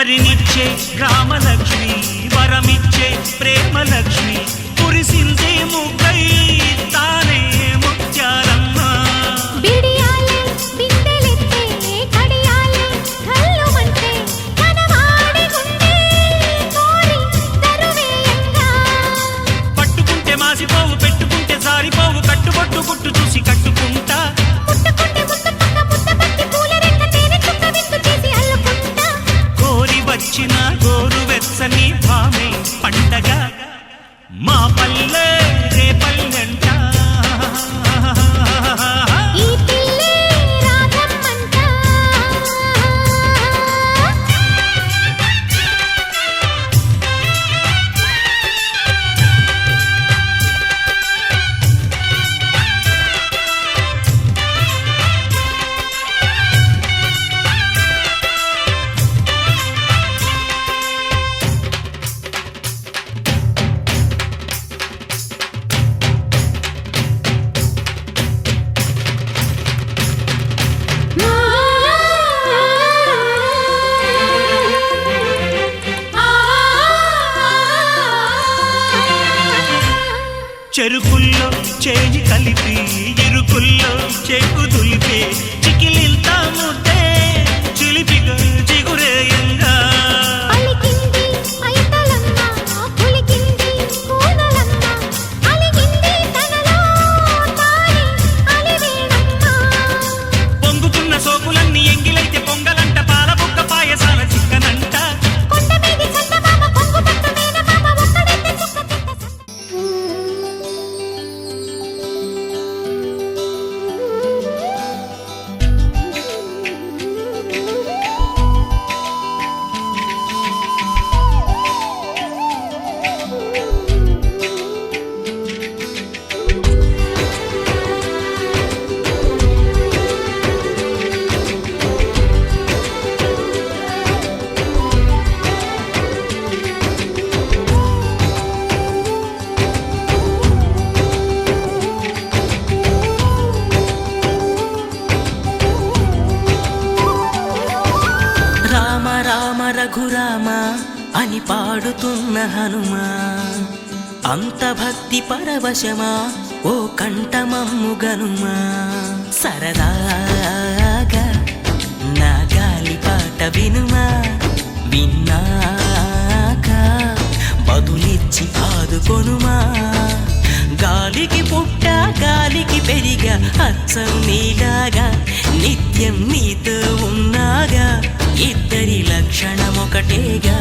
వరినిచ్చే గ్రామలక్ష్మి వరమిచ్చే ప్రేమలక్ష్మి కురిసిందే ముగ్గై తానే ముత్యాలమ్మ పట్టుకుంటే మాసిపోవు పెట్టుకుంటే జారిపోవు కట్టుబొట్టు గుట్టు చూసి కట్టుకుంటా కోరి వచ్చిన గోరు వెచ్చని భామే పండగ మా పల్లె రే పల్లెంట చెరుకుల్లో చేయి కలిపి ఇరుకుల్లో చెక్కు దులిపే చికిలింత ముద్దే చిలిపిగా చిగురేయంగా పొంగుతున్న సోకులన్నీ ఎంగిలైతే పొంగలంట పాలబుక్క పాయసాల చిక్కనంట రఘురామ అని పాడుతున్న హనుమా అంత భక్తి పరవశమా ఓ కంఠమమ్ము గనుమా సరదాగా నా గాలి పాట వినుమా విన్నాక బదులిచ్చి ఆదుకొనుమా గాలికి పుట్ట గాలికి పెరిగా అచ్చం నీలాగా నిత్యం నీతో ఉన్నాగా ఇద్దరి లక్షణం ఒకటేగా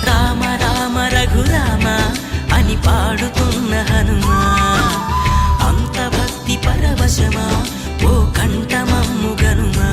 రామ రామ రఘురామ అని పాడుతున్న హనుమా అంత భక్తి పరవశమా ఓ కంఠమమ్ము గనుమా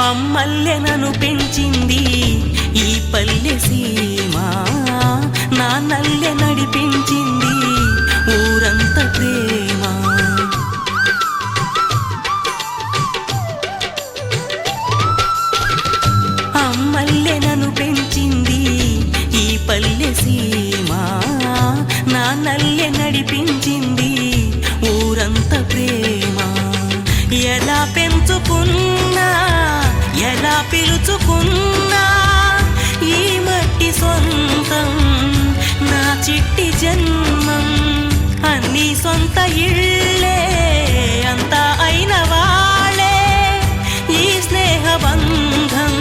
అమ్మల్లెనను పెంచింది ఈ పల్లె సీమ నా నల్లె నడిపించింది ఊరంత ప్రేమ అమ్మల్లెనను పెంచింది ఈ పల్లె సీమ నా నల్లె నడిపించింది ఊరంత ప్రేమ ఎలా పెంచుకున్నా ఎలా పిలుచుకున్నా ఈ మట్టి సొంతం నా చిట్టి జన్మం అన్ని సొంత ఇళ్ళే అంతా అయిన వాళ్ళే ఈ స్నేహ బంధం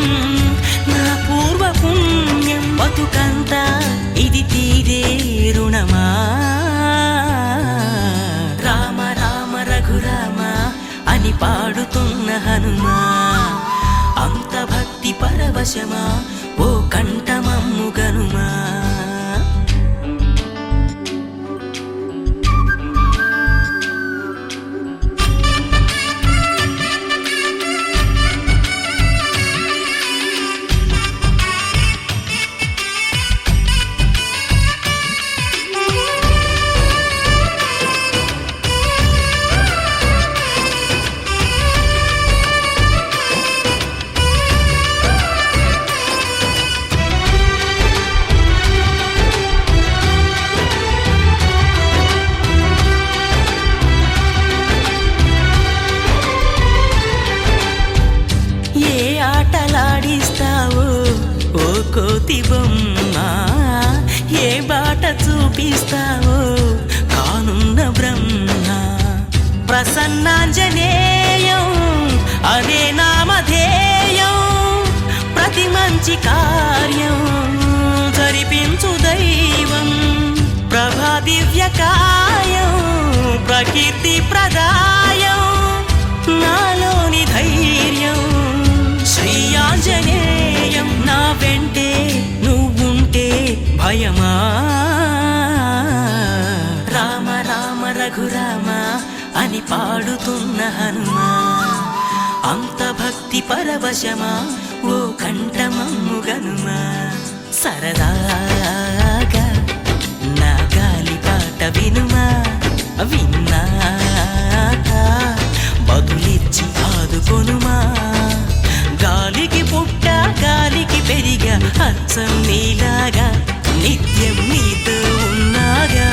నా పూర్వ పుణ్యం బతుకంతా ఇది తీరే రుణమా రామ రామ రఘురామ అని పాడుతున్న హనుమా అంత భక్తి పరవశమా ఓ కంఠమమ్ము గనుమా. ఆటలాడిస్తావో ఓ కోతి బొమ్మ, ఏ బాట చూపిస్తావో కానున్న బ్రహ్మ. ప్రసన్నాంజనేయం అనే నామధేయం, ప్రతి మంచి కార్యం జరిపించు దైవం. ప్రభా దివ్యకాయం ప్రకీర్తి ప్రదాయం, నాలోని ధైర్యం శ్రీ ఆంజనేయం. నా వెంటే నువ్వుంటే భయమా. రామ రామ రఘురామ అని పాడుతున్న హనుమా, అంత భక్తి పరవశమా ఓ కంఠమమ్ము గనుమా. సరదాగా నా గాలి పాట వినుమా, విన్నాక బదులిచ్చి ఆదుకొనుమా. గాలికి పుట్ట గాలికి పెరిగా అచ్చం నీలాగా, నిత్యం నీతో ఉన్నాగా,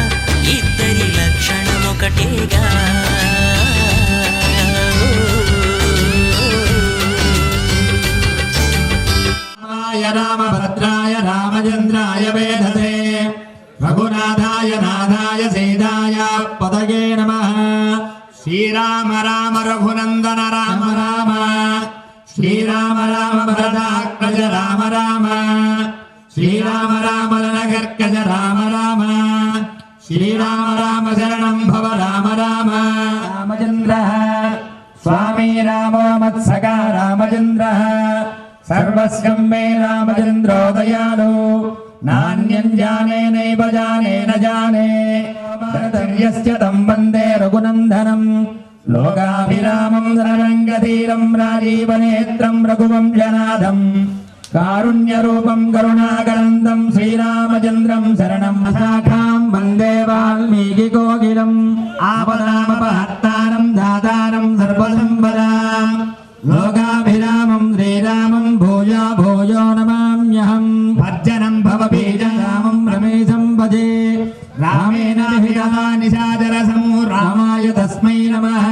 ఇద్దరి లక్షణం ఒకటేగా. రామభద్రాయ రామచంద్రాయ వేదసే రఘునాథాయ నాథాయ సీతాయ పదగే నమః. శ్రీరామ రామ రఘునందన రామ రామ, శ్రీరామ రామ భరతాగ్రజ రామ రామ, శ్రీరామ రామ రణగర్గజ రామ రామ, శ్రీరామ రామ శరణం భవ రామ రామ. రామచంద్ర స్వామి రామో మత్సగా రామచంద్ర, సర్వస్వం మే రామచంద్రో దయాళు, నాన్యం జానే నైవ జానే న జానే, భరతర్యస్య తం వందే రఘునందనం. లోకాభిరామం రణరంగధీరం రాజీవనేత్రం రఘువంశనాథం, కారుణ్యరూపం కరుణాకరందం శ్రీరామచంద్రం శరణం. శాఖాం వందే వాల్మీకి కోకిలం, ఆపదామపహర్తారం దాతారం సర్వసంపదాం. లోకాభిరామం శ్రీరామం భూయా భూయో నమామ్యహం. భర్జనం భవ బీజరామం రమేశం భజే, రామేణ నిశాచరసం రామాయ తస్మై నమః.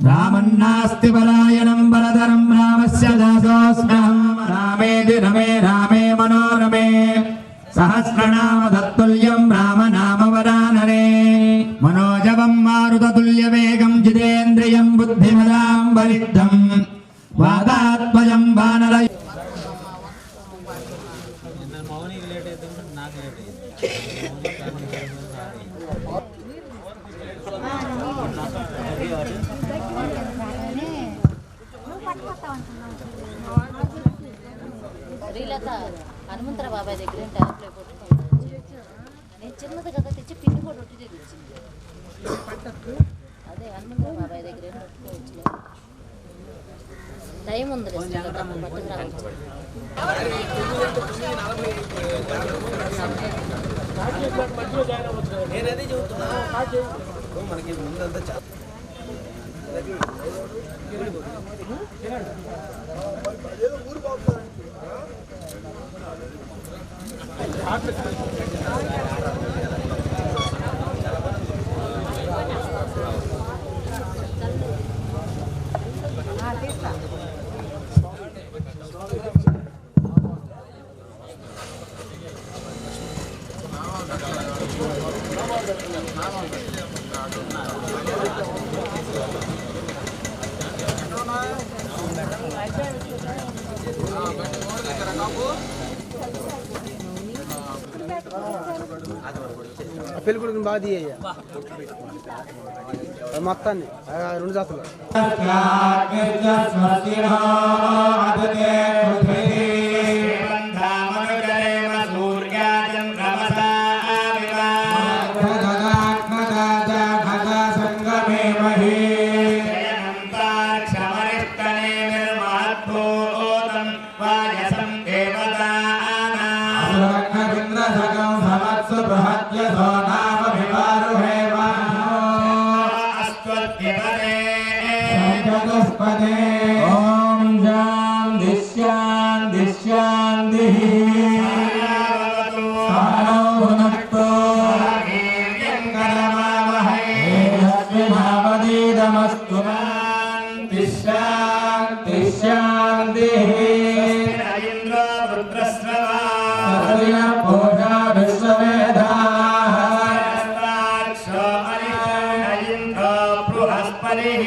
రామన్నాస్తి పరాయణం వరదరం రామస్య దాసోస్మ్యహం. రామేతి రమే రామే మనోరమే, సహస్రనామ తత్తుల్యం రామనామవరాననే. మనోజవం మారుతతుల్యవేగం జితేంద్రియం బుద్ధిమదాం వరిద్ధం, వాదాత్మజం వానర. శ్రీలత హనుమంతర బాబాయ్ దగ్గర ట్యాప్లో కొట్టుకోండి. నేను చిన్నది కదా తెచ్చి పిండి కూడా రొట్టి తెచ్చింది. అదే హనుమంతర బాబాయ్ దగ్గర కొట్టుకోవచ్చు. టైం ఉంది మనకి ముందంతా పెళ్లి కొడుకుని బాగా తీయ మొత్తాన్ని 2 జాతులు चतुष्पदे ॐ शान्ति शान्ति शान्तिः सानो भुनक्तो तेजस्विनावधीतमस्तु शान्ति शान्ति शान्तिः इंद्रो रुद्रस्रवा पूजा विश्ववेदाः इंद्रो बृहस्पतिः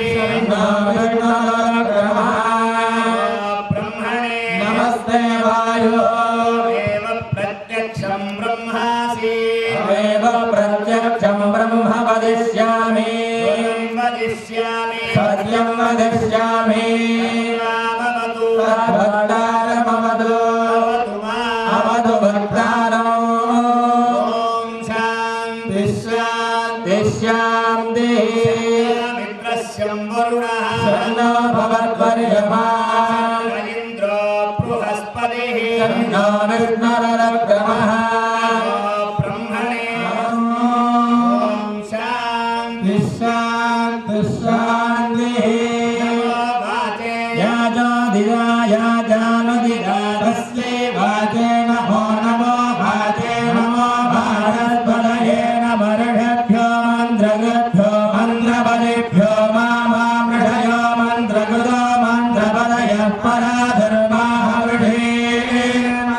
ब्रह्मणे नमस्ते वायो एव प्रत्यक्षं ब्रह्मासि एव प्रत्यक्षं ब्रह्म वदिष्यामि वदिष्यामि सत्यं वदिष्यामि भवतु भक्तारमवतु अवतु भक्तारम् ॐ शान्ति शान्ति शान्तिः मित्रस्यं वरुणः शन्नो भवद्वर्यमा इंद्रो बृहस्पतिः शन्नो विष्णुरक्रमः ब्रह्मणे ॐ शान्ति शान्ति शान्तिः वाचे याजादिरायाजानुदिरा तस्यै वाचे नमो नमो वाचे नमो भारस्पतये नमर्षभ्यो मन्त्रगभ्यो मन्त्रपदेभ्यो मामृषयो मन्त्रकृतो मन्त्रपदयः पराधर्माः वृषे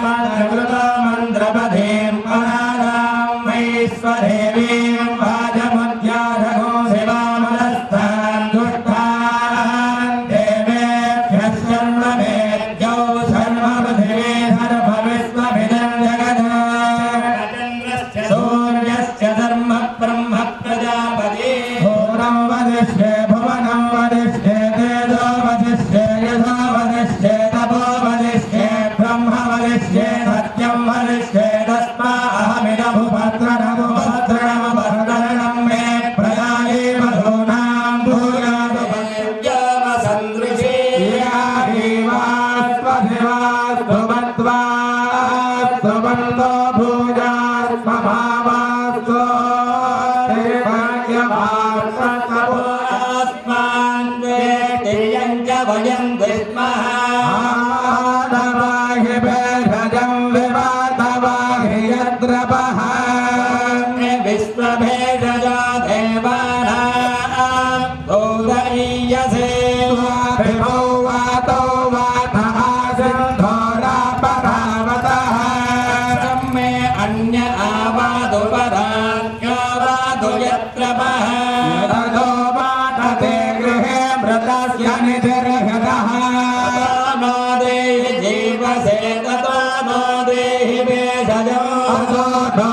मन्त्रकृतो मन्त्रपदें परादां वैश्वदेवीं वाजमुद्याधगो शिवामलस्तां दुष्टान् देवेभ्यः सर्वमेद्यौ सर्वपृथिवी सर्वविश्वमिदं जगत् सूर्यस्य धर्म ब्रह्म प्रजापति भुवनं वदिष्ये भुवनं वदिष्ये तेजो वदिष्ये यथो वदिष्ये तपो वदिष्ये ब्रह्म वदिष्ये सत्यं वदिष्ये तस्माहमिदभुभद्रणभुभद्रणमभद्रणं मे प्रजाये मधूनां भूयातु पद्यमसन्दृशे याहीवास्वधिवास्तु मत्वास्तु बन्धो भूयास्मभावास्तु देवायवास्तपोस्मान् वेष्टियं च वयं विस्मः आदवाहि भेषजं विवादवाहि यद्रपः विश्वभेषजो देवानां भूतईयसे वाभिभो वातो वातः सिन्धोरापरावतः ब्रह्मे अन्य आवादु परान्योवादु यत्रपः यदो वादते गृहे मृतस्य निधिर्हृतः नो देहि जीवसे ततो नो देहि भेषजो अतो नो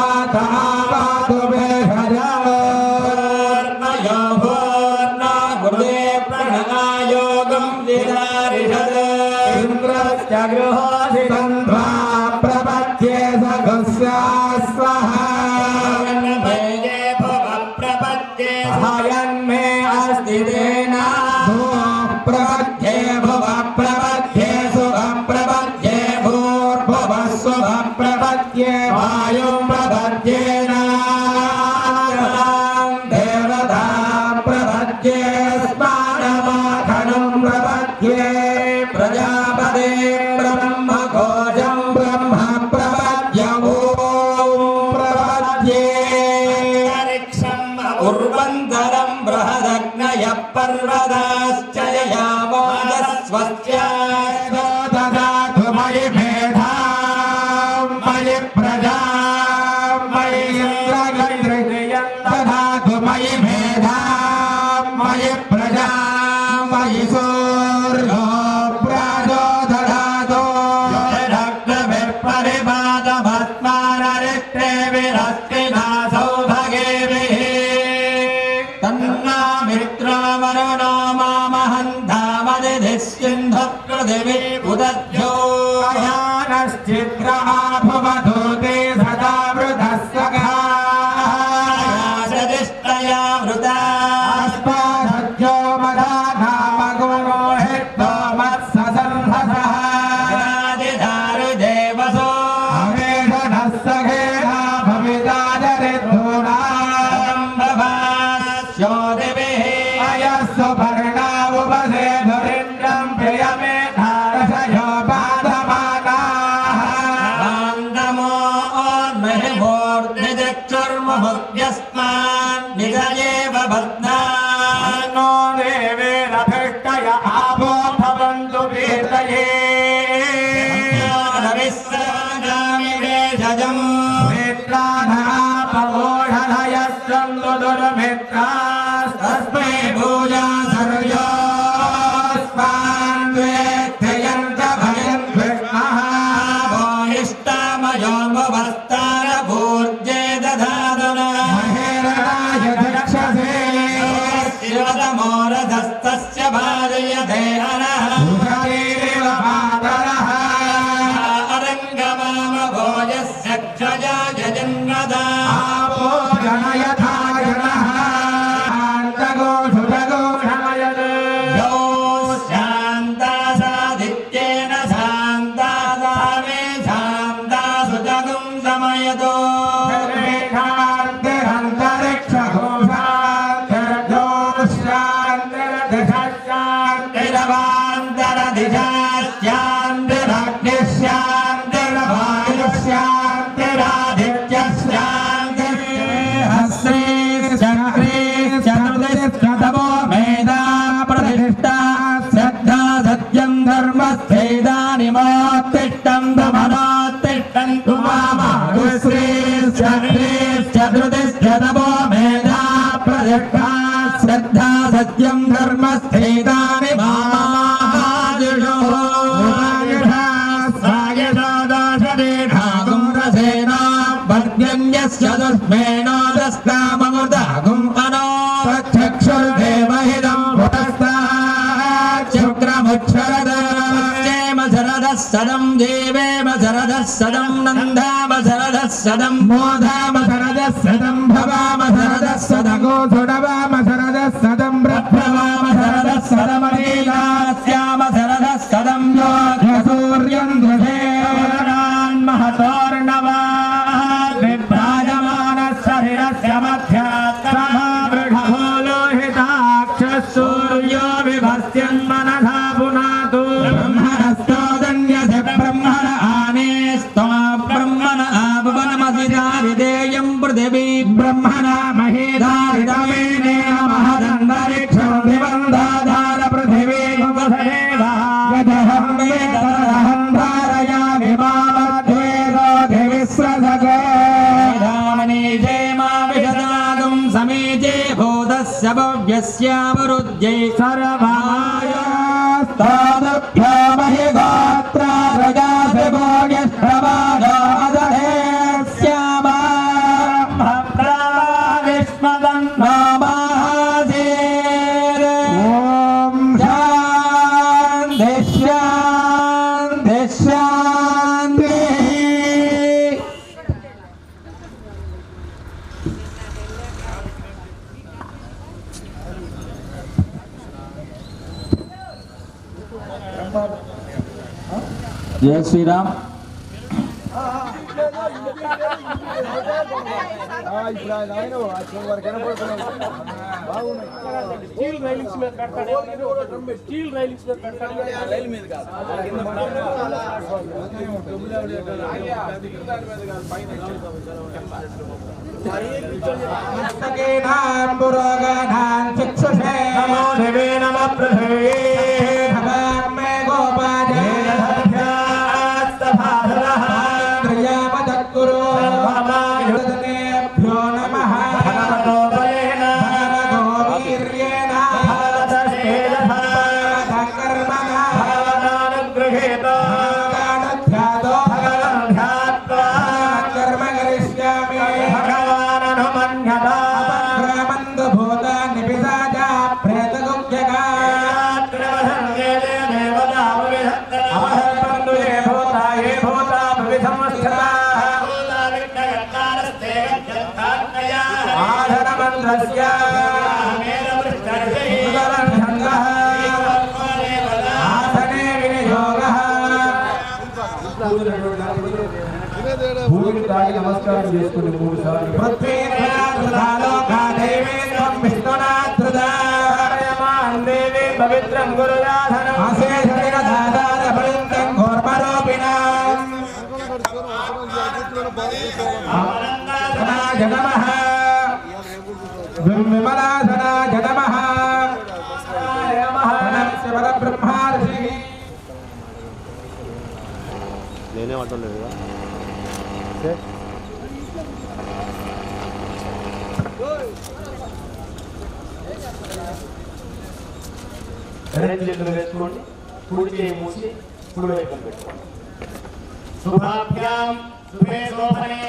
महाबहवातु भेषजो यो भूर्नो गुरुदे प्रणगायोगं विदारिषत् इन्द्रस्य गृहोऽधिबन्ध्वा प्रपद्ये सघुस्यास्वः भये भव प्रपद्ये हयन्मे अस्ति तेना प्रपद्ये भुव प्रपद्ये सुभ प्रपद्ये भूर्भुव सुभ प्रपद्ये वायुं प्रपद्येन देवतां प्रपद्ये स्मानमाखनं प्रपद्ये प्रजापते ब्रह्मकोशं ब्रह्म प्रपद्य ॐ प्रपद्ये उर्वन्तरं बृहदग्नयः पर्वताश्च ययामोदस्वस्याश्वदधातु मयि मेधां मयि प्रजां मयि इन्द्रगन्धृजयं दधातु मयि मेधां मयि प्रजां मयि सूर्यो प्रचोदधातु रक्तभिः परिपातभस्मानरिष्टे विरस्तिना सौभगेभिः तन्ना मित्रो वरुणो मामहन्तामदिधिः सिन्धुः मुहुर्यस्मान् निजयेव बध्नान् नो देवेरभिष्टय आपो भवन्तु वीतये रविस्राजामि वेषजम् मित्रानापमोषधयस्सन्तु दुर्मित्रास्तस्मै भूया सर्योस्मान् द्वेत्ययन्त भयन् विष्णः भोनिष्टामयो मुवस्तारभूर्जे दधादुना महेरणाय दक्षसे शिवतमोरधस्तस्य भाजयते अनः सुधरेव पादरः अरङ्गमामभोजस्य क्षयाय जन्मदा आपो जनयथा जनः शान्तगोषुरगोषमयत् यो शान्ता सादित्येन शान्ता सा मे शान्ता सुजगुं समयतो निमोत्तिष्ठं भ्रमणोत्तिष्ठन्तु मामाश्रीश्चतुर्दिश्चतपो मेधा प्रतिष्ठा श्रद्धा सत्यं धर्मस्थैतानि मामाजुषोषदेधागुंरसेना वर्ग्यन्यस्य दुष्मेणो दस्ताममुदागुम् अनो चक्षुर्देवहिदं पुरस्ताच्चक्रमुच्छरद शरदः देवेम शरदः सदं नन्दाम शरदः सदं मोधाम शरदः सदं भवाम शरदः सदगो सुडवाम शरदः सदं ब्रह्मवाम शरदः सदमरीलास्याम शरदः सदं सूर्यं दृशेवरान् महतोर्णवात् विभ्राजमानः शरीरस्य मध्यात्महावृढलोहिताक्षः सूर्यो विभस्यन्मनसा पुनातु ब्रह्मण आनेस्त्वा ब्रह्मण आपवनमसिधारिदेयं पृथिवी ब्रह्मण महेधारिदमेनेन महदन्तरिक्षं निबन्धाधार पृथिवी यदहं वेदहं धारयामि मामद्वेदोऽधिविस्रसगेधामनीजेमा विशदागं समीचे भूतस्य भव्यस्यावरुद्ध्यै सर्वमायास्तादभ्यो महि गोत्रा प्रजासि भोग्यश्रवादो अदधे स्यामा भद्राविष्मदन् नमासीर् ॐ शान्ति शान्ति शान्तिः जय श्री राम స్టీల్ రైలింగ్స్ మీద కట్టాలి స్టీల్ రైలింగ్స్ మీద కట్టాలి రైల్ మీద కాదు नमो देवे नमः पृथिवी भवाम्मे गोपादेभ्यो नमः भगवतो बलेन भगवतो वीर्येण भगवतः कर्मणा भगवतानुगृहीतो भगवानुध्यातो भगवन्ध्यात्वा कर्म करिष्यामि भगवाननुमन्यता ब्रह्मन्दभूतानि पिशाचा प्रेतगुह्यका భూమిని తాకి నమస్కారం చేసుకుని 3 సార్లు పవిత్రం గురుదాధనం జగమః दुर्विमलासनाय नमः प्रणस्य परब्रह्मार्षि నేనే పట్టలేదు రెండు చేతులు వేసుకోండి కుడి చేయి మూసి కుడి వైపు పెట్టుకోండి శుభాభ్యాం శుభే శోభనే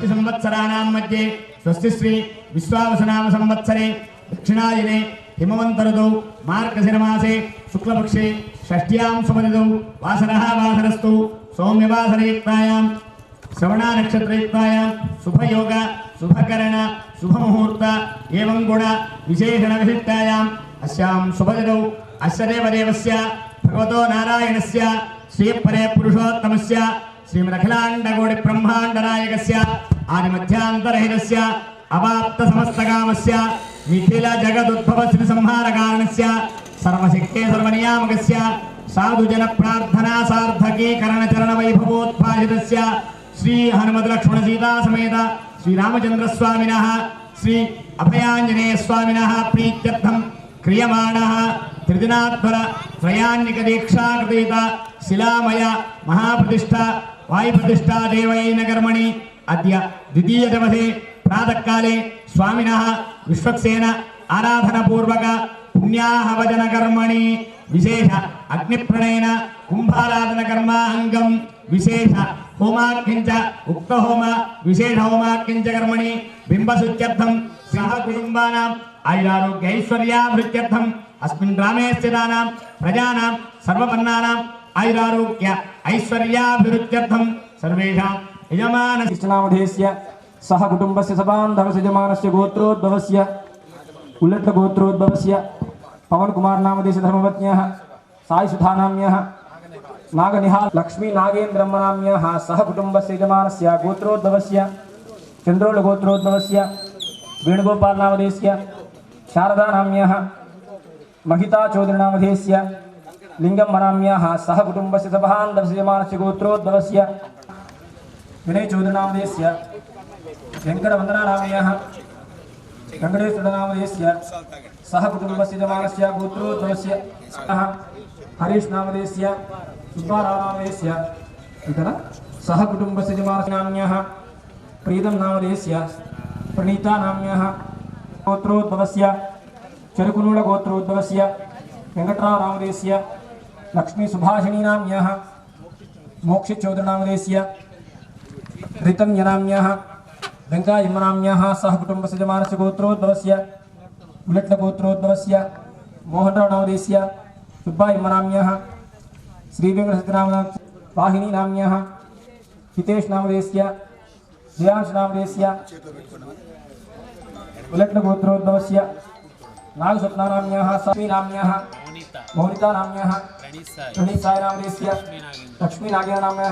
संवत्सराणां मध्ये स्वस्ति श्री विश्वावसुनाम संवत्सरे दक्षिणायने हिमवन्तऋतौ मार्गशिरमासे शुक्लपक्षे षष्ठ्यां सुमतिथौ वासरः वासरस्तु सौम्यवासरयुक्तायां श्रवणा नक्षत्रयुक्तायां शुभयोग शुभकरण शुभमुहूर्त एवं गुण विशेषण विशिष्टायाम् अस्यां शुभतिथौ अस्य देवस्य भगवतो नारायणस्य श्रीपरे पुरुषोत्तमस्य श्रीमदखिलाण्डकोटि ब्रह्माण्डनायकस्य आदिमध्यान्तरहितस्य अवाप्त समस्तकामस्य निखिल जगदुद्भव श्री संहार कारणस्य सर्वशक्ते सर्वनियामकस्य साधुजन प्रार्थना सार्थकीकरण चरण वैभवोत्पादितस्य श्री हनुमत लक्ष्मण सीता समेत श्री रामचंद्र स्वामिनः श्री अभयांजनेय स्वामिनः प्रीत्यर्थं क्रियमाणः त्रिदिनाध्वर त्रयान्निक दीक्षा कृतेत शिलामय महाप्रतिष्ठा वायुप्रतिष्ठा देवयैन कर्मणि अद्य द्वितीय दिवसे प्रातःकाले स्वामिनः विश्वक्सेन आराधनपूर्वक पुण्याहवचन कर्मणि विशेष अग्निप्रणयन कुंभाराधन कर्मांगम विशेष होमाख्यंच उक्त होम विशेष होमाख्यंच कर्मणि बिंबशुद्ध्यर्थं सह कुटुंबानां आयुरारोग्य ऐश्वर्याभिवृद्ध्यर्थं अस्मिन् ग्रामे स्थितानां प्रजानां सर्ववर्णानां आयुरारोग्य ऐश्वर्याभिवृद्ध्यर्थं सर्वेषां यजमानस्य सह कुटुंबस्य सबान्धवस्य यजमानस्य गोत्रोद्भवस्य उल्लट्ट गोत्रोद्भवस्य पवन कुमार नामदेश धर्मपत्न्याः साई सुधा नाम्याः नागनिहाल लक्ष्मी नागेन्द्रम नाम्याः सह कुटुंबस्य यजमानस्य गोत्रोद्भवस्य चंद्रोल गोत्रोद्भवस्य वेणुगोपाल नामदेशस्य शारदा नाम्याः महिता चौधरी नामधेयस्य लिंगम नाम्याः सह कुटुंबस्य सबान्धवस्य यजमानस्य गोत्रोद्भवस्य विनय चौधरी नामधेयस्य वेंकटवंदना नाम्याः वेंकटेश्वर नामधेयस्य सह कुटुंबस्य यजमानस्य गोत्रोद्भवस्य हरीश नामधेयस्य सुब्बाराव नामधेयस्य इतर सह कुटुंबस्य यजमानस्य नाम्याः प्रीतम नामधेयस्य प्रणीतानाम्यः गोत्रोद्भवस्य चरुकुनूलगोत्रोद्भवस्य वेङ्कटरावनामधेयस्य लक्ष्मीसुभाषिणीनाम्यः मोक्षचौधरीनामधेयस्य ऋतन्यनाम्यः वेङ्कायम्मनाम्यः सह कुटुम्बस्य यजमानस्य गोत्रोद्भवस्य उलट्लगोत्रोद्भवस्य मोहनरावनामधेयस्य सुब्बायम्मनाम्यः श्रीवेङ्कटसत्यनामस्य वाहिनीनाम्यः हितेशनामधेयस्य जयांशनामधेयस्य उलट्लगोत्रोद्भवस्य नागस्वप्नानाम्यः सामीनाम्यः मोनितानाम्यः प्रणीसायनामधेयस्य लक्ष्मीनागेनाम्यः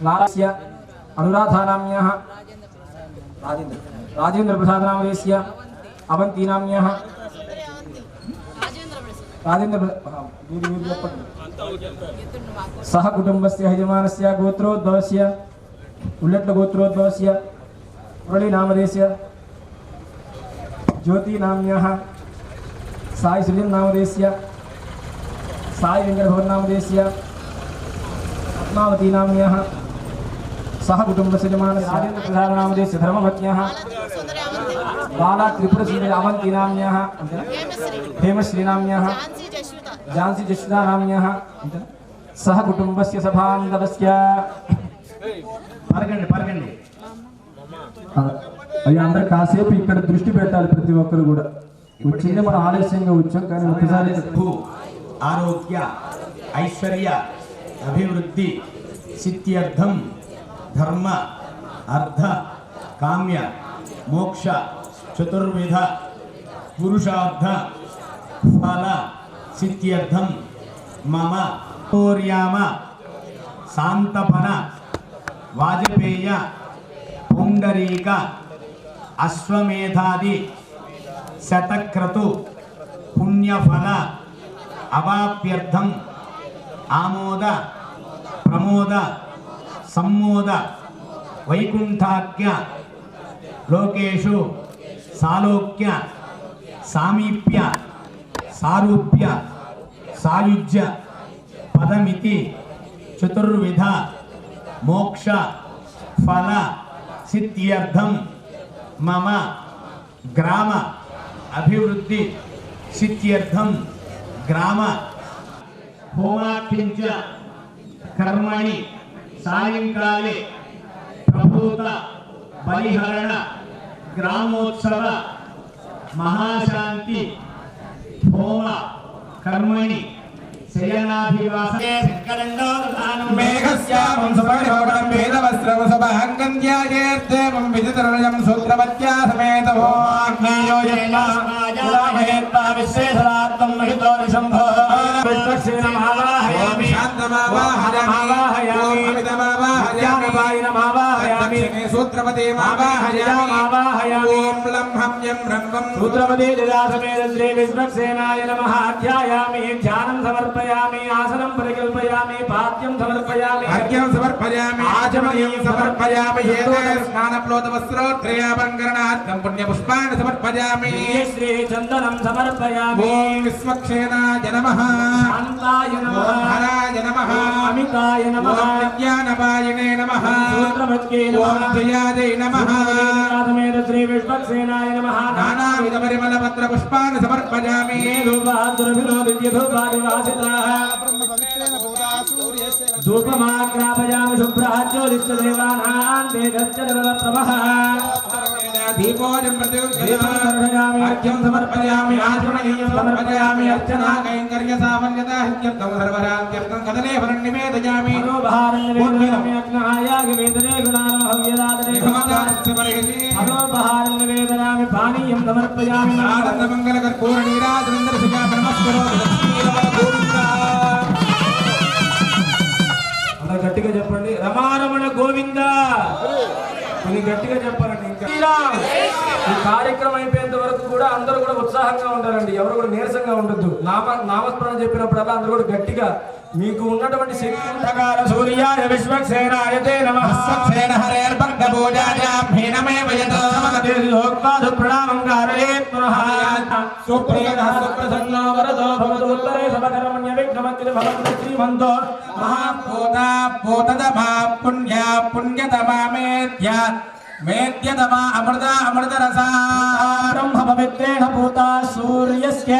नारायणस्य अनुराधानाम्यः राजेन्द्रप्रसादनामधेयस्य अवन्तीनाम्यः सह कुटुम्बस्य यजमानस्य गोत्रोद्भवस्य उल्लट्लगोत्रोद्भवस्य मुरलीनामधेयस्य ज्योतिनाम्यः साई सृजननामधेयस्य साई वेङ्कटभवननामधेयस्य पद्मावतीनाम्यः सह कुटुम्बस्य यजमानस्य राजेन्द्रप्रसादनामधेयस्य धर्मपत्न्यः बाला त्रिपुरसुन्दरी अवन्तीनाम्यः हेमश्रीनाम्यः झांसी जश्वितानाम्यः सह कुटुम्बस्य सभान्दवस्य పరగండి అయ్యా అందరు కాసేపు ఇక్కడ దృష్టి పెట్టాలి ప్రతి ఒక్కరు కూడా వచ్చిందే మనం ఆలస్యంగా వచ్చాం కానీ ఒకసారి ఆరోగ్య ఐశ్వర్య అభివృద్ధి సిద్ధ్యర్థం ధర్మ అర్థ కామ్య మోక్ష చతుర్విధ పురుషార్థ ఫల సిద్ధ్యర్థం మమ పూర్యామ శాంతపన వాజపేయ పుండరీక అశ్వమేధాది శతక్రతు పుణ్యఫల అవాప్యర్థం ఆమోద ప్రమోద సమ్మోద వైకుంఠాఖ్య లోకేషు సాలోక్య సామీప్య సారూప్య సాయుజ్య పదమితి చతుర్విధ మోక్ష ఫల సిద్ధ్యర్థం మమ గ్రామ అభివృద్ధి సిద్ధ్యర్థం గ్రామ హోమాఖ్యంచ కర్మణి సాయంకాలే ప్రభూత బలిహరణ గ్రామోత్సవ మహాశాంతి హోమ కర్మణి శయనాధివాసే మేఘశ్యామం సుపరిహోగం వేదవస్త్రం సభాంగం ధ్యాయేత్తేవం విజితరణం సూత్రవత్యా సమేతమో అగ్నియోజన్మాజలామహేత్తా విశ్వేశ్వరాత్మం మహితో నిశంభో విశ్వక్షేణమావాహయామి శాంతమావాహయామి జ్ఞానపాయినమావాహయామి సూత్రపదేమావాహయామి ఓం లం హమ్యం బ్రహ్మం సూత్రపదే జలాసమేత శ్రీ విశ్వక్షేణాయ నమః ధ్యాయామి ధ్యానం సమర్పయామి ఆసనం పరికల్పయామి పాద్యం సమర్పయామి అర్ఘ్యం సమర్పయామి ఆచమనీయం సమర్పయామి హేతే స్నానప్లోత వస్త్రోత్రయాభంకరణార్థం పుణ్యపుష్పాన్ని సమర్పయామి శ్రీ చందనం సమర్పయామి ఓం విశ్వక్షేణాయ నమః శాంతాయ నమః హరాయ నమః అమితాయ నమః విజ్ఞానపాయినే నమః సూత్రవత్కే నమః జయాదే నమః ఆసమేత శ్రీ విశ్వక్షేణాయ నమః నానావిధ పరిమళ పత్ర పుష్పాన్ని సమర్పయామి धूपमाग्रापयामि शुभ्राज्योतिष्ठदेवानां तेजश्चरप्रभः दीपोजं प्रतिगृह्णामि अर्घ्यं समर्पयामि आचमनीयं समर्पयामि अर्चना कैङ्कर्यसामन्यता हित्यर्थं सर्वराज्यर्थं कदले फलन्निवेदयामि मनोभारन्निवेदयामि अग्नायागवेदने गुणानहव्यदादने मनोभारन्निवेदयामि पानीयं समर्पयामि आनन्दमङ्गलकर्पूरनीराजनन्दरसिका ब्रह्मस्वरो గట్టిగా చెప్పండి రమారమణ గోవింద ఇది గట్టిగా చెప్పాలండి ఇంకా ఈ కార్యక్రమం అయిపోయేంత వరకు కూడా అందరూ కూడా ఉత్సాహంగా ఉండాలండి ఎవరు కూడా నీరసంగా ఉండొద్దు నామస్మరణ చెప్పినప్పుడల్లా అందరూ కూడా గట్టిగా మీకు ఉన్నటువంటి శక్తి ప్రకార సూర్యాయ విశ్వక్షేణాయ తే నమః విశ్వక్షేణ హరేర్భర్గభోజాయాం హేనమేవ యతో సమదేశోక్పాదు ప్రణామం కారయేత్ పునః సుప్రీతః సుప్రసన్నో వరదో భవతు ఉత్తరే సమకర్మణ్య విఘ్నమత్య భవతు శ్రీమంతో మహాభూతా భూతదమా పుణ్యా పుణ్యతమామేత్య वेद्यतमा अमृतरसा ब्रह्म पवित्रेण भूता सूर्यस्य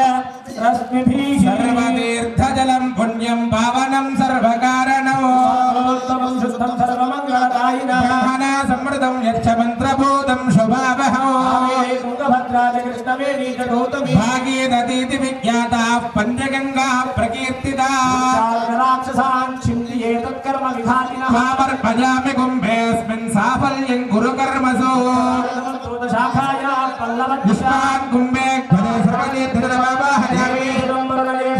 रश्मिभिः सर्वतीर्थजलं पुण्यं पावनं सर्वकारणं उत्तमं शुद्धं सर्वमङ्गलदायिनः ब्रह्मणा समृद्धं यच्च मन्त्रभूतं शुभावहं तुङ्गभद्रा च कृष्णवेणी च गौतमी भागीरथीति विख्याताः पञ्चगङ्गाः प्रकीर्तिताः राक्षसान् छिन्द्ये तत्कर्म विघातिनः समर्पयामि कुम्भेऽस्मिन् साफल्यं कुरु कर्मसु शाखाया पुष्पान् कुम्भे घने सर्वतीर्थजलमावाहयामि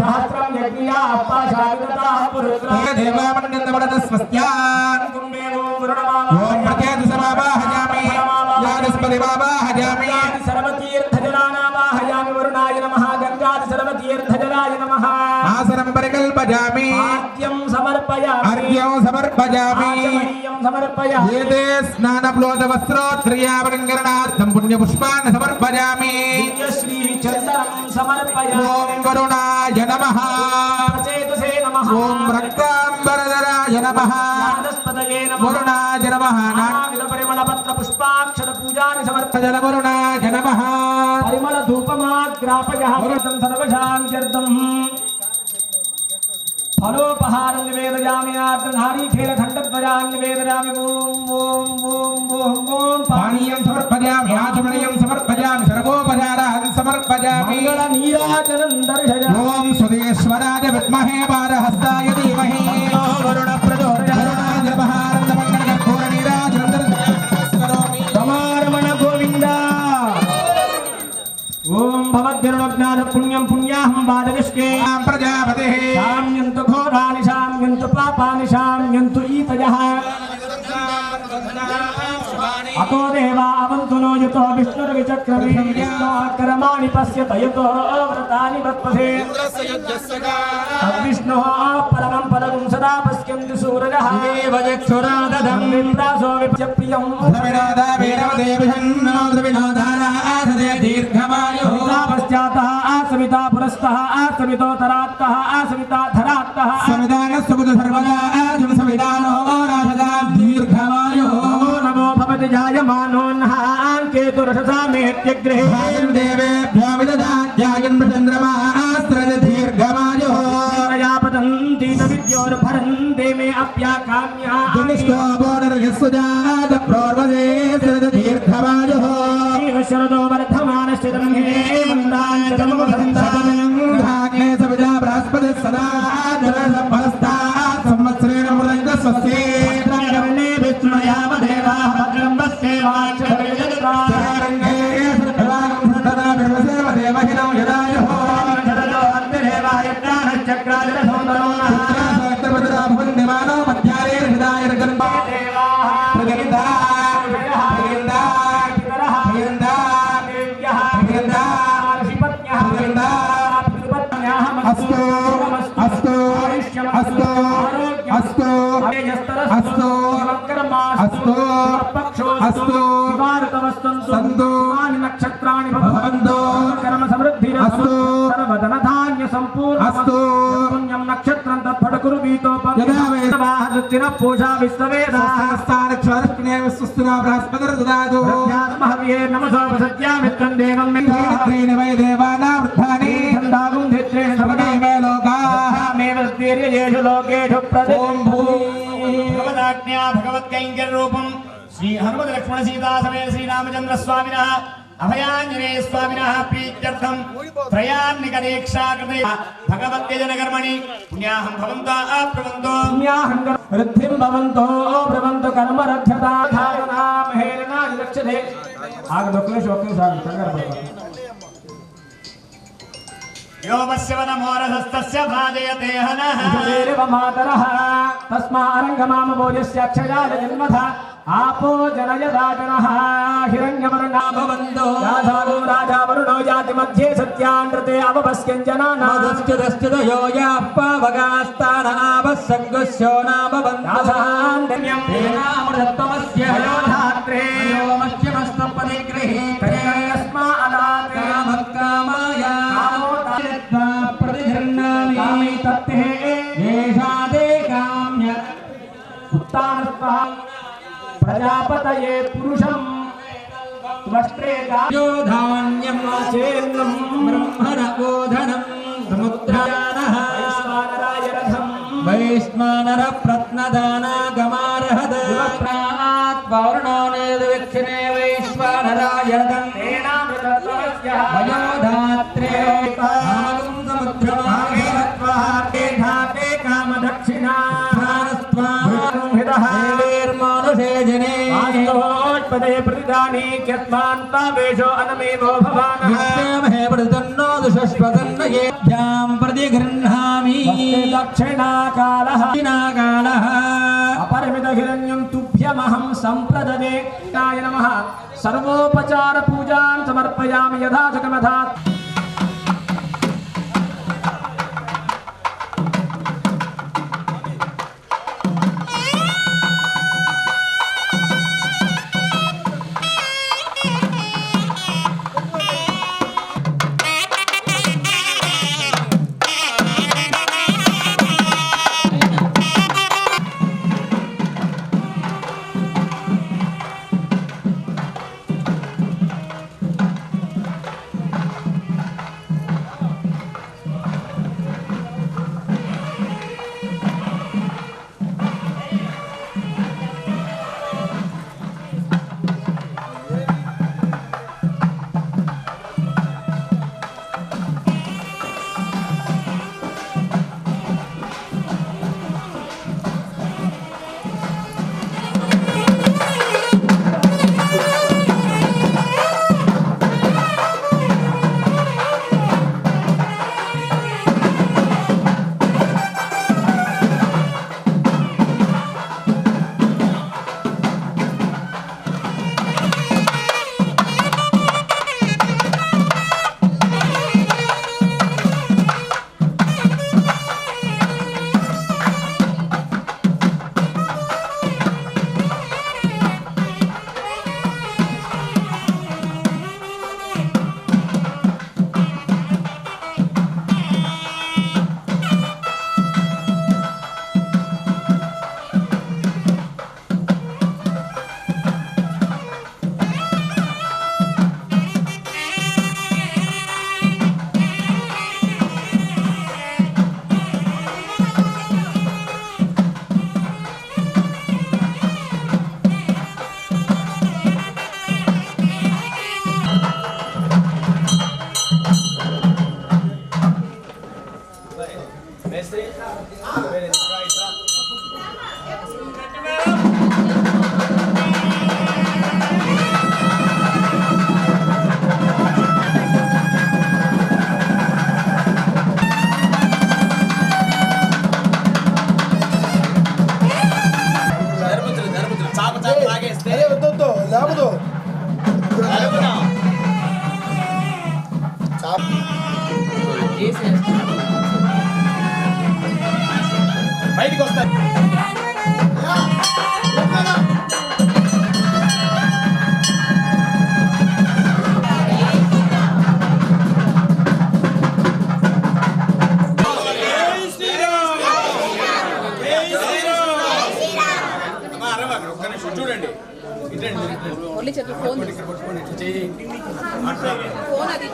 सहस्रं यज्ञया अप्पाशाविदता पुरुषः देवामण्डलमणतस्वस्यान् कुम्भे ॐ प्रत्येतसमावाहयामि यादस्पतिमावाहयामि सर्वतीर्थजलानावाहयामि वरुणाय नमः गङ्गादि सर्वतीर्थजलाय नमः आसनं परिकल्पयामि आद्यं समर्पयामि अर्घ्यं समर्पयामि आचमनीयं समर्पयामि एते स्नानप्लोतवस्त्रोत्त्रयावलङ्करणार्थं पुण्यपुष्पान् समर्पयामि श्रीचन्दनं समर्पयामि ॐ वरुणाय नमः चेतसे नमः ॐ रक्ताम्बरधराय नमः नादस्पदये नमः वरुणाय नमः परिमलपत्र पुष्पाक्षर पूजानि समर्पयामि वरुणाय नमः परिमल धूपमाग्रापयः वरुणं सर्वशान्त्यर्थम् फलोपहारं निवेदयामि नारीखेलखण्डद्वयान् निवेदयामि ॐ पानीयं समर्पयामि आचमनीयं समर्पयामि सर्वोपचारान् समर्पयामि मंगलनीराजनं दर्शयामि ॐ सुदेश्वराय विद्महे पारहस्ताय धीमहि वरुणप्रचोदयात् महारन्दमङ्गलकर्पूरनीराजनं दर्शयामि रमारमण गोविन्द ॐ भवद्भिर्वज्ञान पुण्यं पुण्याहं वादविष्टे प्रजापतिः शाम्यन्तु घोराणि शाम्यन्तु पापानि शाम्यन्तु ईतयः अतो देवा अवन्तु नो युतो विष्णुर्विचक्रमे कर्माणि पश्यत युतो व्रतानि वत्पथे तद्विष्णोः परमं पदं सदा पश्यन्ति सूरजः एव चक्षुरादधं विप्रासो विप्यप्रियं दीर्घमायुः पश्चातः आसविता पुरस्तः आसवितोतरात्तः आसविता धरात्तः संविधानस्य सर्वदा संविधानो राजदा दीर्घमायुः नमो भवति जायमानोऽन्हाङ्केतुरशसा मेत्यग्रहे देवेभ्यो विदधात्यायन् चन्द्रमास्त्रज दीर्घमायुः प्रजापतन्ति न विद्योर्भरन्ते मे अप्याकाम्याः दुनिष्ठो बोधर्यस्वजात प्रोर्वदे सरद दीर्घमायुः शरदो वर्धमानश्च तन्मे मन्दाञ्चतमवसन्ताग्ने सविदा बृहस्पतिः सदा जलसम्भस्तात् संवत्सरेण मृदङ्ग स्वस्ति कर्णे विष्णुयावदेवाः भद्रं वस्तेवाच्चरङ्गे देवहिनं यदायुः शरदो अग्निरेवायत्रानश्चक्राजलसौन्दरो भवन्यमानो मध्यारे हृदाय गर्भा प्रगन्धा अस्तु अस्तु अस्तु अस्तु अस्तु अस्तु अस्तु सन्तु नक्षत्राणि भवन्तु कर्म समृद्धिरस्तु सर्वधन धान्य संपूर्ण अस्तु पुण्यं नक्षत्रं तत्फलकुरुवीतोपवित्तवाहदुत्तिन पूषा विश्ववेदाः स्वस्तिना बृहस्पतिर्ददातु महव्ये नमसोपसत्यामित्रं देवं मे त्रीणि वै देवानां वृद्धानि छन्दागुं धित्रेण सर्वदेवे लोकाः मेव वीर्येषु लोकेषु ॐ भगवदाज्ञा भगवत्कैङ्कर्यरूपं श्री हनुमत लक्ष्मण सीता समेत श्रीरामचन्द्र स्वामिनः अभयाञ्जनेय स्वामिनः प्रीत्यर्थं त्रयान्निकदीक्षा कृते भगवत्यजनकर्मणि पुण्याहं भवन्तः प्रवन्तो पुण्याहं वृद्धिं भवन्तो भ्रवन्तु कर्मरक्षता धारणा महेरना लक्ष्यते आग दोकले शोकले साग संगर पड़ता यो वस्यवनमोरहस्तस्य भाजयते हनः देव मातरः तस्मारङ्गमाम भोजस्य अक्षयाय जन्मथा आपो जनयदाजनः हिरण्यवर्णा भवन्तो राधागो राजा वरुणो जाति मध्ये सत्यानृते अवपस्यञ्जनानामस्तुदस्तुदयो याप्पवगास्तानावस्सङ्गस्यो नामवन्तासान्दन्यं तेनामृतत्वमस्य योधात्रे योमस्यमस्तपरिगृहीते तस्मा अलाते कामकामाया कामोतायत्वा प्रतिघृह्णामि कामे तत्ते येषादे काम्य उत्तानस्वा प्रजापतये पुरुषम् ధాన్యం చేన్నం బ్రహ్మణ బోధనం సముద్రయానః వైశ్వానర ప్రత్నదానాగమారహద పౌర్ణోనేదక్షిణే వైశ్వానరాయరథం వయోధాత్రే కామదక్షిణా మానుషే జనే పదే ప్రతిదాని క్యస్మాన్ పావేషో అనమేవో భవానః ప్రతిదన్నో దుషస్వదన్నయేభ్యాం ప్రతిగృహ్ణామి దక్షిణాకాలః అపరిమిత హిరణ్యం తుభ్యమహం సంప్రదదే కాయ నమః సర్వోపచార పూజాం సమర్పయామి యథాచకమథా బయటికి వస్తారు. చూడండి ఫోన్ అది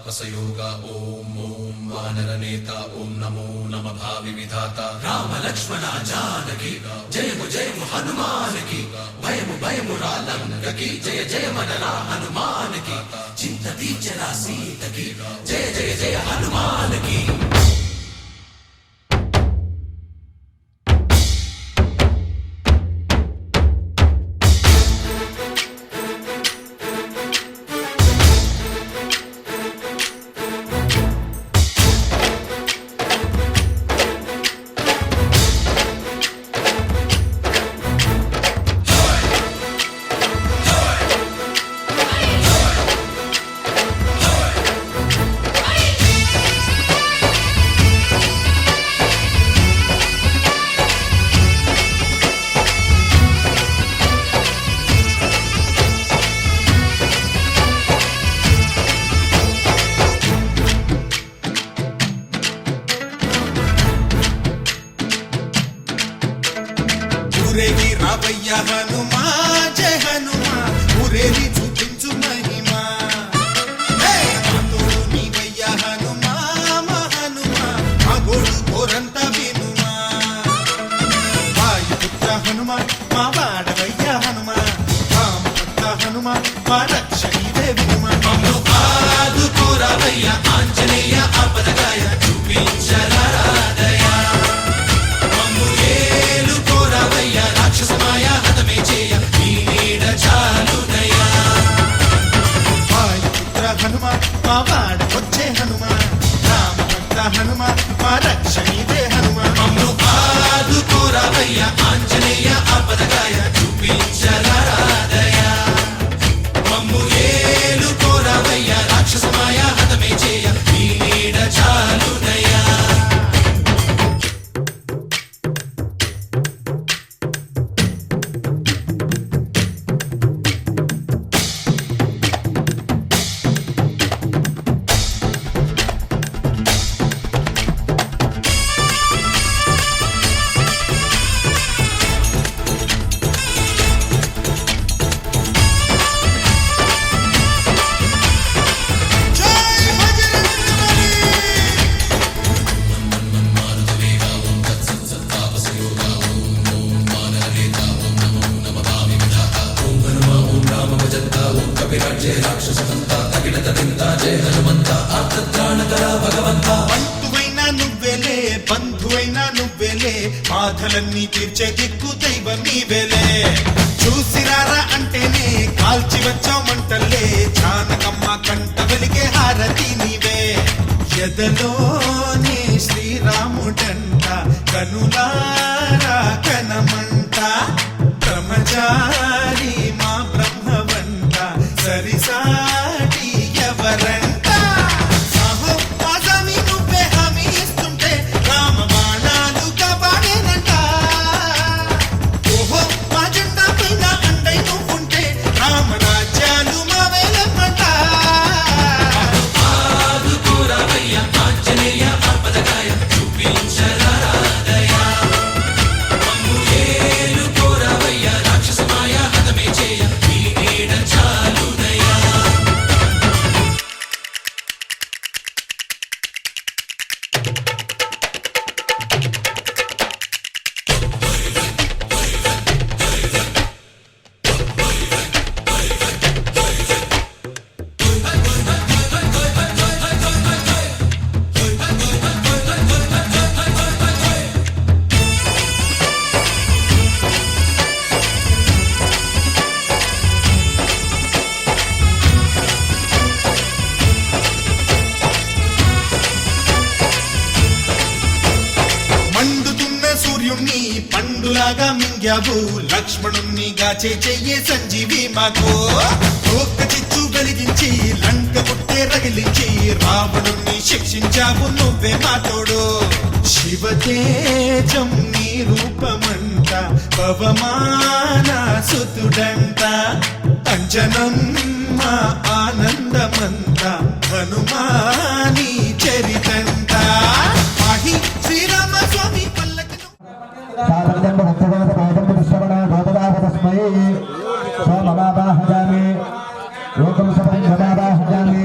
తాపసయోగ ఓం ఓం వానరనేత ఓం నమో నమ భావి విధాత రామ లక్ష్మణ జానకి జయము జయము హనుమానికి భయము భయము రాలంకకి జయ జయ మనరా హనుమానికి చింత తీర్చరా సీతకి జయ జయ జయ హనుమానికి. ఊరేగి రావయ్య హనుమా జయ హనుమా ఊరేగి చూపించు మహిమా తోడు నీవయ్య హనుమా మా హనుమా మా గోడు కోరంత వినుమా వాయుపుత్ర హనుమా మా వాడవయ్య హనుమా రామపుత్ర హనుమా మా రక్షణీవే వినుమా మమ్ము ఆదుకోరావయ్య ఆంజనేయ ఆపదగాయ చూపించరాదయ మమ్ము ఏలు కోరావయ్య రాక్షసమాయ హతమే చేయ నీ నీడ చాలుదయా వాయుపుత్ర హనుమా మా వాడ వచ్చే హనుమా రామభక్త హనుమా మా రక్షణీవే హనుమా మమ్ము ఆదుకోరావయ్య ఆంజనేయ ఆపదగాయ చూపించరాదయ మమ్ము ఏలు కోరావయ్య రాక్షసమాయ హతమే చేయ నీ నీడ చాలుదయా. బంధువైనా నువ్వేలే బంధువైనా నువ్వేలే బాధలన్నీ తీర్చే దిక్కు దైవం నీవేలే చూసిరారా అంటేనే కాల్చి వచ్చామంటలే జానకమ్మ కంట వెలిగే హారతి నీవే ఎదలోనే శ్రీరాముడంట కనులారా కనమంట బ్రహ్మచారి మా బ్రహ్మవంట సరిసాటి ఎవరంట సాహో ఆజామి నువ్వే హామీ ఇస్తుంటే రామ బాణాలు కాపాడేనంట ఓహో మా జెండా పైన అండై నువ్వుంటే రామరాజ్యాలు మా వేలమంట ఆదుకోరావయ్య ఆంజనేయ ఆపదగాయ చూపించరాదయ మమ్ము ఏలు కోరావయ్య రాక్షసమాయ హతమే చేయ నీ నీడ చాలుదయా. మండుతున్న సూర్యుణ్ణి పండులాగా మింగావు లక్ష్మణుణ్ణి గాచే చెయ్యే సంజీవి మాకు ఒక్క చిచ్చు వెలిగించి లంక పుట్టే రగిలించి రావణుణ్ణి శిక్షించావు నువ్వే మా తోడు శివతేజం నీ రూపమంట పవమాన సుతుడంట అంజనం మా ఆనందమంత హనుమాని చరితంట ఆహి శ్రీరామ స్వామి పల్లకను లోకం సపరి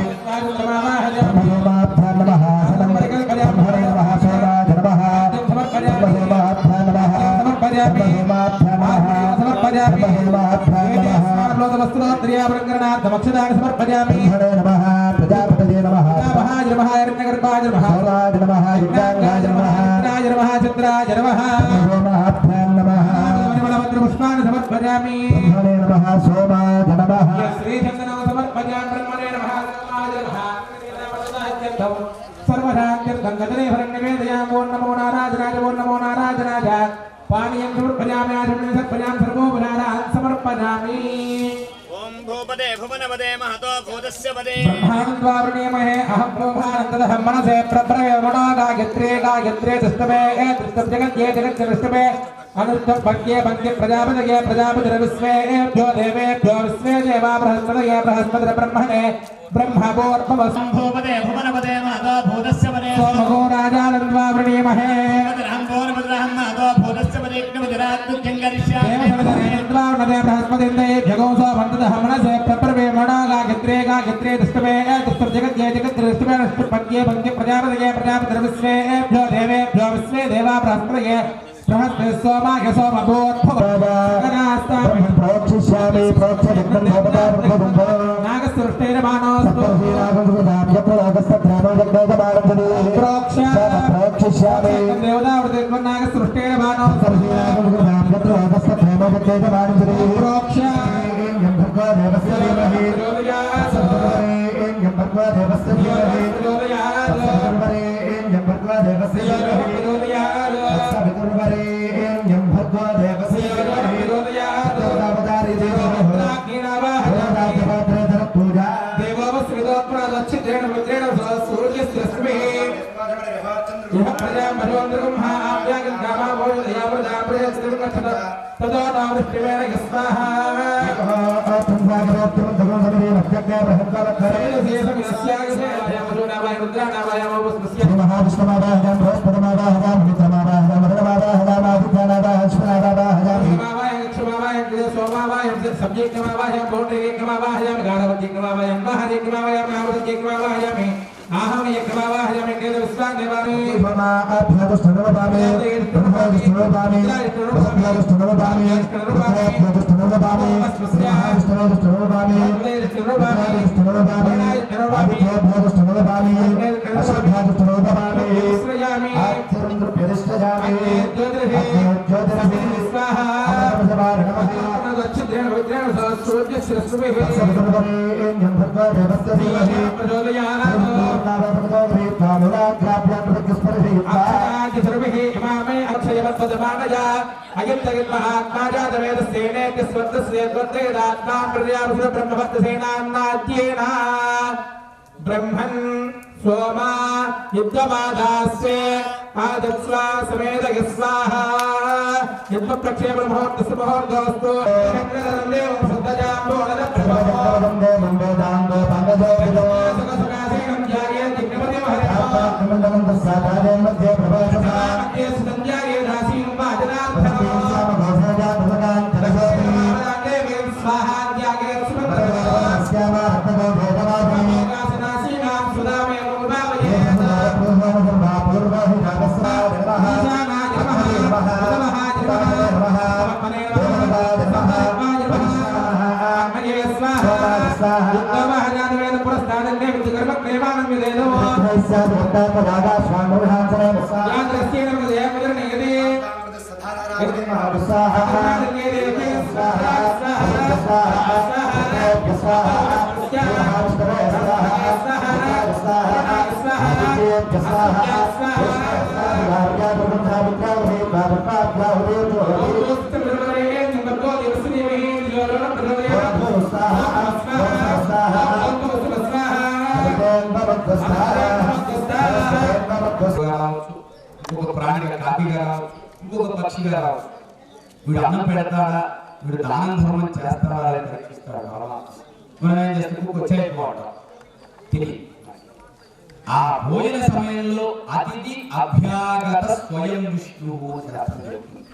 वस्त्रोत्तरीयाभरणकरणार्थमक्षदान समर्पयामि नमः प्रजापतये नमः नमः नमः हिरण्यगर्भाय नमः सोमाय नमः युक्तांगाय नमः इंद्राय नमः चंद्राय नमः सोमाभ्यां नमः पुष्पान् समर्पयामि ब्रह्मणे नमः सोमाय नमः श्रीचन्दनं समर्पयामि ब्रह्मणे नमः सोमाय नमः सर्वराज्यर्थं गतने भरण्यवेदयामो नमो नारायणाय नमो नारायणाय पानीयं समर्पयामि आचमनं समर्पयामि सर्वोपचारान् समर्पयामि ओम भूपदे भुवनपदे महतो भूतस्य पदे ब्रह्मानन्द्वावृणीमहे अहं ब्रह्मानन्दः मनसे प्रभ्रवे मनो गायत्रे तिष्ठमे तिष्ठं जगत्ये जगत्तिष्ठमे अनुष्ठं भक्ये भक्ये प्रजापतये प्रजापतिर्विश्वेभ्यो देवेभ्यो विश्वे देवा बृहस्पतये बृहस्पतिर्ब्रह्मणे ब्रह्मभूर्भुवस्सं भूपदे भुवनपदे महतो भूतस्य पदे सोमगो राजानन्द्वावृणीमहे रामगोरभद्रहं महतो भूतस्य पदे विराट्तुं करिष्यामि देवदेवन्द्वावृणदे बृहस्पतिर्देभ्यगो सोमन्तः मनसे प्रभ्रवे मनो गायत्रे तिष्ठमे तिष्ठं जगत्ये जगत्तिष्ठमे अनुष्ठं भक्ये भक्ये प्रजापतये प्रजापतिर्विश्वेभ्यो देवेभ्यो विश्वे देवा बृहस्पतये प्रहस्ते सोमाय सोमभूर्भुवस्सं प्रोक्षिष्यामि प्रोक्षयित्वं भवता नागसृष्टेन मानोस्तु प्रोक्षिष्यामि देवतावृत्तिं नागसृष्टेन मानोस्तु ब्रह्मन् सोमा युद्धमादास्ये आदत्स्वा समेत यस्वाहा युद्ध प्रक्षेप मुहूर्तस्य मुहूर्तोस्तु शंकरदेव शुद्धजाम्बो नदप्रभवन्दे मंगोदांगो पंगजोपितो सुखसुखासेनं जाये दिग्गमति महर्षा कमंडलं साधारे मध्ये प्रभाषमा मध्ये सुतंजाये दासीं वाजनार्थनो सामघोषजा भगवान् तरसोपि देवी स्वाहा जाये सुमंगलः श्यामा रत्नो भेदवादि कासनासीनां सुदामे मुभावये ఇంకొక ప్రాణిగా కాకిగా రావచ్చు, ఇంకొక పక్షిగా రావచ్చు. వీడు అన్నం పెడతాడా, వీడు దానం ధర్మం చేస్తాడా అని ప్రశ్నిస్తాడు మనం ఏం చేస్తే వచ్చేయకపోవడం తెలియదు. ఆ భోజన సమయంలో అతిథి అభ్యాగత స్వయం విష్ణువు అని అర్థం చెప్తుంది.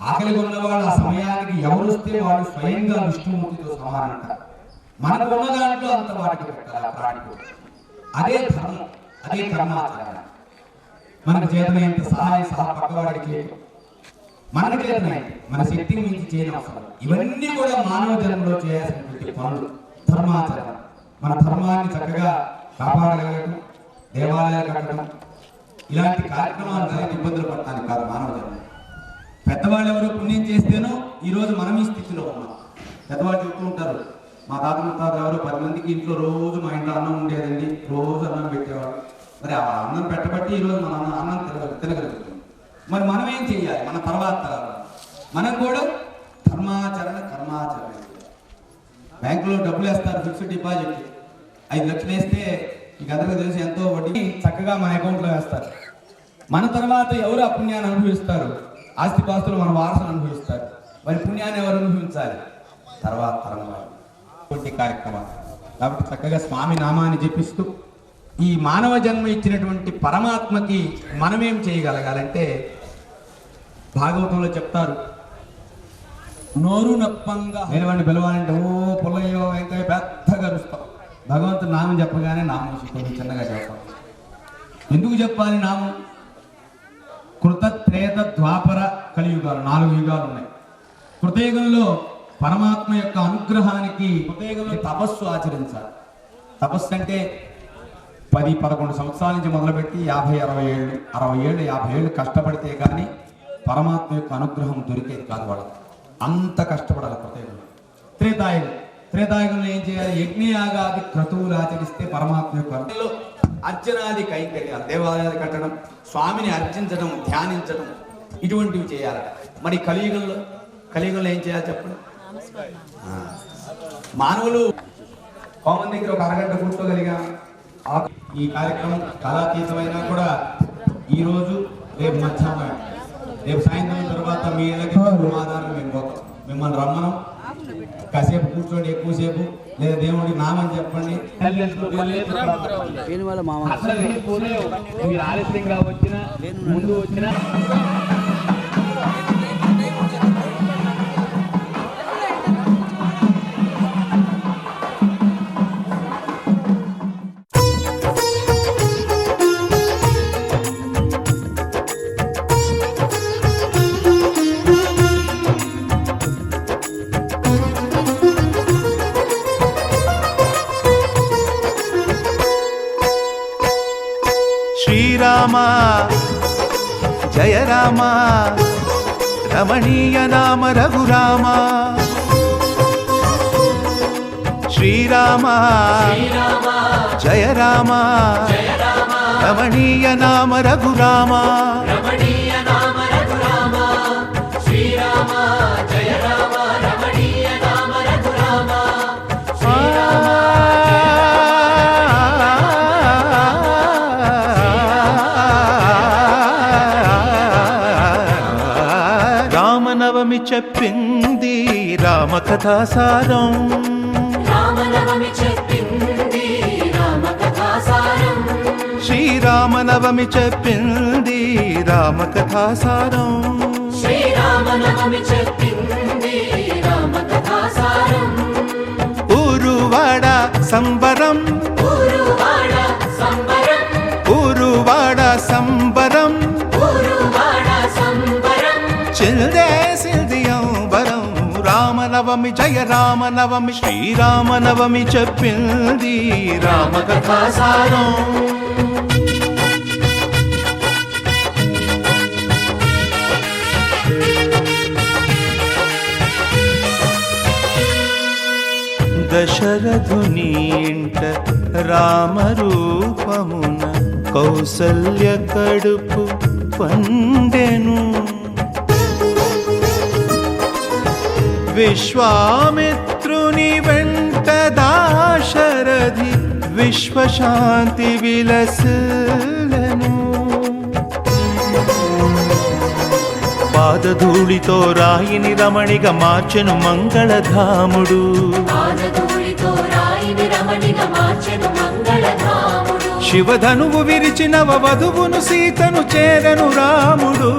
ఆకలి ఉన్న వాళ్ళు ఆ సమయానికి ఎవరు వస్తే వాళ్ళు స్వయంగా విష్ణుమూర్తితో సమానం అంటారు. మనకు ఉన్న దాంట్లో అంత వాటికి పెట్టాలి ఆ ప్రాణికి. అదే ధర్మం, అదే కర్మాచరణ. మనకు చేతనైనంత సహాయ పక్కవాడికి మనకు చేతనాయి, మన శక్తిని మించి చేయని అవసరం. ఇవన్నీ కూడా మానవ జన్మలో చేయాల్సినటువంటి పనులు, ధర్మాచరణ. మన ధర్మాన్ని చక్కగా కాపాడగలగడం, దేవాలయాలు కట్టడం, ఇలాంటి కార్యక్రమాలు జరిగిన ఇబ్బందులు పడటానికి కాదు మానవ జన్మ. పెద్దవాళ్ళు ఎవరో పుణ్యం చేస్తేనో ఈరోజు మనం ఈ స్థితిలో ఉన్నాం. పెద్దవాళ్ళు చెప్తూ ఉంటారు, మా తాత ముత్తాత ఎవరు 10 మందికి ఇంట్లో రోజు మా ఇంట్లో అన్నం ఉండేదండి, రోజు అన్నం పెట్టేవాడు. మరి ఆ అన్నం పెట్టబట్టి ఈరోజు మన అన్నం తినగలుగుతుంది. మరి మనం ఏం చేయాలి? మన తర్వాత తరాలు మనం కూడా ధర్మాచరణ కర్మాచరణ. బ్యాంకులో డబ్బులు వేస్తారు, ఫిక్స్డ్ డిపాజిట్ 5 లక్షలు వేస్తే మీకు అందరికీ తెలిసి ఎంతో వడ్డీ చక్కగా మన అకౌంట్లో వేస్తారు. మన తర్వాత ఎవరు ఆ పుణ్యాన్ని అనుభవిస్తారు? ఆస్తిపాస్తులు మన వారసులు అనుభవిస్తారు. మరి పుణ్యాన్ని ఎవరు అనుభవించాలి? తర్వాత తరం కార్యక్రమాలు. కాబట్టి చక్కగా స్వామి నామాన్ని జపిస్తూ ఈ మానవ జన్మ ఇచ్చినటువంటి పరమాత్మకి మనమేం చేయగలగాలంటే భాగవతంలో చెప్తారు, నోరు నప్పంగా నిలవండి పిలవాలంటే ఓ పుల్లయ్యో ఇంకా పెద్దగా అరుస్తాం. భగవంతుడు నామం చెప్పగానే నామం కొంచెం చిన్నగా చెప్తాం. ఎందుకు చెప్పాలి నామం? కృత త్రేత ద్వాపర కలియుగాలు 4 యుగాలు ఉన్నాయి. కృతయుగంలో పరమాత్మ యొక్క అనుగ్రహానికి కృతయుగంలో తపస్సు ఆచరించాలి. తపస్సు అంటే 10-11 సంవత్సరాల నుంచి మొదలుపెట్టి 50-60 ఏళ్ళు 50 ఏళ్ళు కష్టపడితే కానీ పరమాత్మ యొక్క అనుగ్రహం దొరికేది కాదు. వాళ్ళు అంత కష్టపడాలి. కృతయుగంలో త్రేతాయుగంలో ఏం చేయాలి? యజ్ఞయాగాది క్రతువులు ఆచరిస్తే పరమాత్మ యొక్క అర్చనాది కైంకర్యాలు, దేవాలయాలు కట్టడం, స్వామిని అర్చించడం, ధ్యానించడం, ఇటువంటివి చేయాలి. మరి కలియుగంలో ఏం చేయాలి చెప్పండి? మానవులు హోమం దగ్గర ఒక అరగంట కూర్చోగలిగా. ఈ కార్యక్రమం కళాతీతమైనా కూడా ఈరోజు రేపు మధ్యాహ్నం రేపు సాయంత్రం తర్వాత మీ ఇళ్ళకి ఆధారం మేము పోతాం. మిమ్మల్ని రమ్మనం, కాసేపు కూర్చోండి, ఎక్కువసేపు లేదా దేవుడి నామని చెప్పండి. ఆలస్యంగా వచ్చిన ముందు వచ్చిన శ్రీరామ జయ రామ రమణీయ నామ రఘురామ. శ్రీరామ జయ రామ రమణీయ నామ రఘురామ. రామనవమి చెప్పింది రామకథాసారం. శ్రీరామనవమి చెప్పింది రామకథాసారం. ఊరువాడ సంబరం, ఊరువాడ సంబరం, చిల్దేసిల్దియంబరం. రామనవమి జయ రామనవమి శ్రీరామనవమి చెప్పింది రామకథాసారం. దశరథుని ఇంట రామరూపమున కౌసల్య కడుపు పండెను. విశ్వామిత్రుని వెంట దాశరథి విశ్వశాంతి విలసిల్లెను. పాదధూళితో రాయిని రమణిగా మార్చెను మంగళధాముడు. శివధనువు విరిచి నవ వధువును సీతను చేరను రాముడు.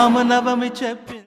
రామనవమి చెప్పి